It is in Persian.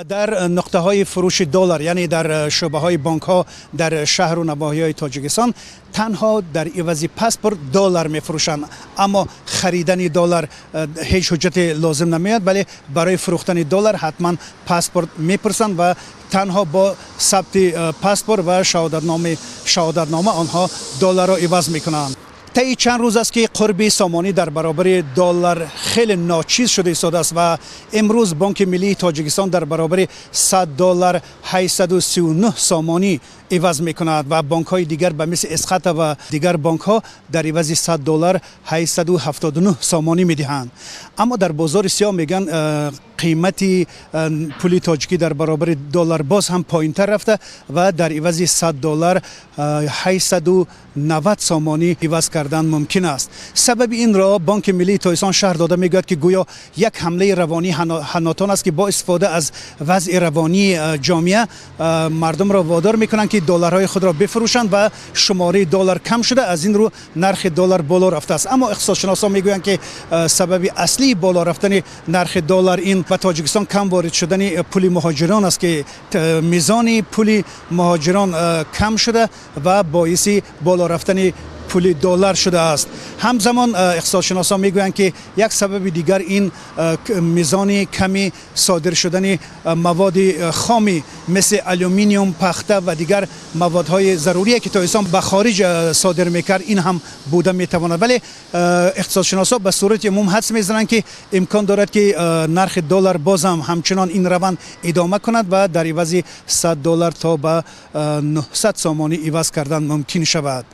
در نقطه های فروش دلار، یعنی در شعبه های بانک ها در شهر و نواحی های تاجیکستان تنها در عوض پاسپورت دلار میفروشند، اما خریدن دلار هیچ حجت لازم نمیاد، ولی برای فروختن دلار حتما پاسپورت میپرسند و تنها با ثبت پاسپورت و شهادتنامه آنها دلار را عوض میکنند. طی چند روز است که قرب سامانی در برابر دلار خیلی ناچیز شده ایستاده است و امروز بانک ملی تاجیکستان در برابر 100 دلار 839 سامانی عوض میکند و بانک های دیگر به مثل اسقط و دیگر بانک ها در عوض 100 دلار 879 سامانی میدهند. اما در بازار سیاه میگن قیمت پول تاجیکی در برابر دلار باز هم پایینتر رفته و در عوض 100 دلار 890 سامانی عوض کردن ممکن است. سبب این را بانک ملی تاجیکستان شرح داده میگوید که گویا یک حمله روانی حناتان است که با استفاده از وضع روانی جامعه مردم را وادار میکنند که دلارهای خود را بفروشند و شماره دلار کم شده، از این رو نرخ دلار بالا رفته است. اما اقتصادشناسان میگویند که سبب اصلی بالا رفتن نرخ دلار این و تاجیکستان کم وارد شدن پول مهاجران است که میزان پول مهاجران کم شده و باعث بالا رفتن پول دلار شده است. همزمان اقتصادشناسان میگویند که یک سبب دیگر این میزان کمی صادر شدن مواد خامی مثل آلومینیوم، پخته و دیگر موادهای ضروری که تاجیکستان به خارج صادر میکرد این هم بوده میتواند. ولی اقتصادشناسان به صورت عموم حدس میزنند که امکان دارد که نرخ دلار باز هم همچنان این روند ادامه کند و در عوض 100 دلار تا به 900 سامانی عوض کردن ممکن شود.